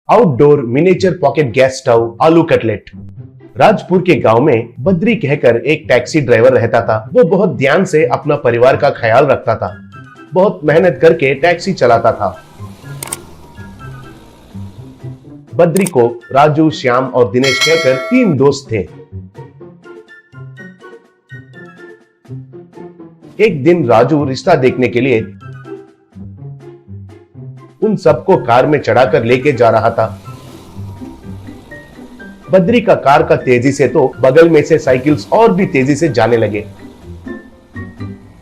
Outdoor miniature pocket gas stove आलू cutlet. Rajpur के गांव में बद्री कहकर एक टैक्सी ड्राइवर रहता था। वो बहुत ध्यान से अपना परिवार का ख्याल रखता था, बहुत मेहनत करके टैक्सी चलाता था। बद्री को राजू, श्याम और दिनेश कहकर 3 दोस्त थे। एक दिन राजू रिश्ता देखने के लिए उन सबको कार में चढ़ाकर लेके जा रहा था। बद्री का कार का तेजी से तो बगल में से साइकिल्स और भी तेजी से जाने लगे।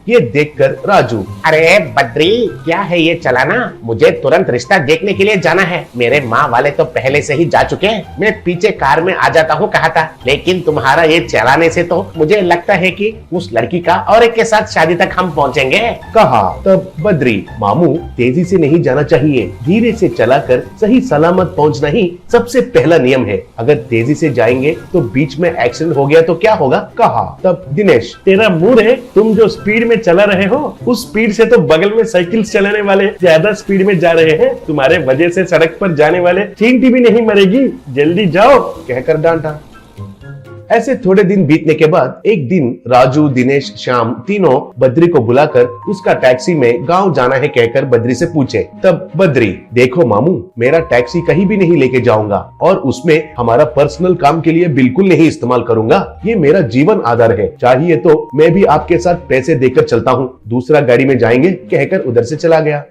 ये देखकर राजू, अरे बद्री, क्या है ये चलाना? मुझे तुरंत रिश्ता देखने के लिए जाना है। मेरे माँ वाले तो पहले से ही जा चुके हैं। मैं पीछे कार में आ जाता हूँ कहा था, लेकिन तुम्हारा ये चलाने से तो मुझे लगता है कि उस लड़की का और एक के साथ शादी तक हम पहुँचेंगे कहा। तब बद्री, मामू तेजी से नहीं जाना चाहिए, धीरे से चलाकर सही सलामत पहुँचना ही सबसे पहला नियम है। अगर तेजी से जाएंगे तो बीच में एक्सीडेंट हो गया तो क्या होगा कहा। तब दिनेश, तेरा मुंह है, तुम जो स्पीड में चला रहे हो उस स्पीड से तो बगल में साइकिल चलाने वाले ज्यादा स्पीड में जा रहे हैं। तुम्हारे वजह से सड़क पर जाने वाले चींटी भी नहीं मरेगी, जल्दी जाओ कहकर डांटा। ऐसे थोड़े दिन बीतने के बाद एक दिन राजू, दिनेश, श्याम तीनों बद्री को बुलाकर उसका टैक्सी में गांव जाना है कहकर बद्री से पूछे। तब बद्री, देखो मामू, मेरा टैक्सी कहीं भी नहीं लेके जाऊंगा और उसमें हमारा पर्सनल काम के लिए बिल्कुल नहीं इस्तेमाल करूंगा। ये मेरा जीवन आधार है, चाहिए तो मैं भी आपके साथ पैसे देकर चलता हूँ, दूसरा गाड़ी में जाएंगे कहकर उधर से चला गया।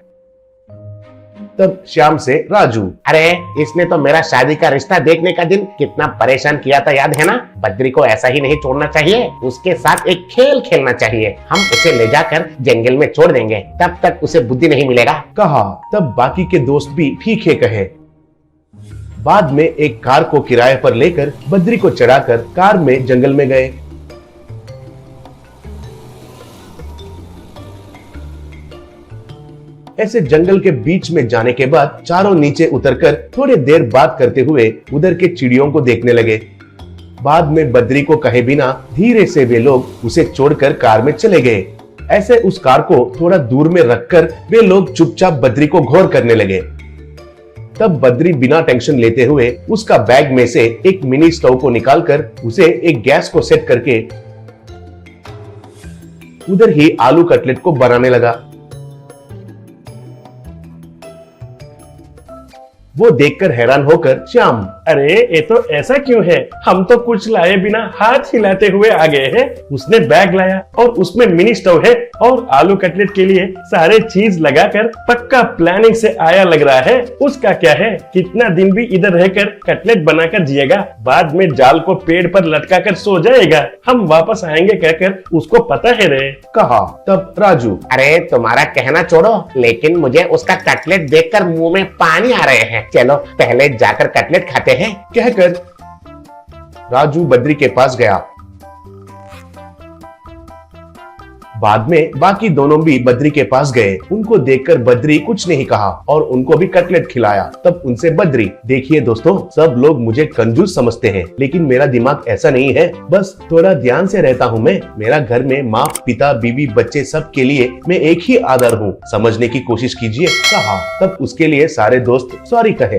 तब श्याम से राजू, अरे इसने तो मेरा शादी का रिश्ता देखने का दिन कितना परेशान किया था, याद है ना? बद्री को ऐसा ही नहीं छोड़ना चाहिए, उसके साथ एक खेल खेलना चाहिए। हम उसे ले जाकर जंगल में छोड़ देंगे, तब तक उसे बुद्धि नहीं मिलेगा कहा। तब बाकी के दोस्त भी ठीक है कहे। बाद में एक कार को किराए पर लेकर बद्री को चढ़ाकर कार में जंगल में गए। ऐसे जंगल के बीच में जाने के बाद चारों नीचे उतरकर थोड़ी देर बात करते हुए उधर के चिड़ियों को देखने लगे। बाद में बद्री को कहे बिना धीरे से वे लोग उसे छोड़कर कार में चले गए। ऐसे उस कार को थोड़ा दूर में रखकर वे लोग चुपचाप बद्री को गौर करने लगे। तब बद्री बिना टेंशन लेते हुए उसका बैग में से एक मिनी स्टोव को निकालकर उसे एक गैस को सेट करके उधर ही आलू कटलेट को बनाने लगा। वो देखकर हैरान होकर श्याम, अरे ये तो ऐसा क्यों है? हम तो कुछ लाए बिना हाथ हिलाते हुए आ गए हैं। उसने बैग लाया और उसमें मिनी स्टोव है और आलू कटलेट के लिए सारे चीज लगाकर पक्का प्लानिंग से आया लग रहा है। उसका क्या है, कितना दिन भी इधर रहकर कटलेट बनाकर जिएगा, बाद में जाल को पेड़ पर लटका कर सो जाएगा। हम वापस आएंगे कहकर उसको पता है रे कहा। तब राजू, अरे तुम्हारा कहना छोड़ो, लेकिन मुझे उसका कटलेट देखकर मुंह में पानी आ रहे हैं। चलो पहले जाकर कटलेट खाते हैं कहकर राजू बद्री के पास गया। बाद में बाकी दोनों भी बद्री के पास गए। उनको देखकर बद्री कुछ नहीं कहा और उनको भी कटलेट खिलाया। तब उनसे बद्री, देखिए दोस्तों, सब लोग मुझे कंजूस समझते हैं, लेकिन मेरा दिमाग ऐसा नहीं है। बस थोड़ा ध्यान से रहता हूँ मैं। मेरा घर में माँ, पिता, बीवी, बच्चे सब के लिए मैं एक ही आधार हूँ, समझने की कोशिश कीजिए कहा। तब उसके लिए सारे दोस्त सॉरी कहे।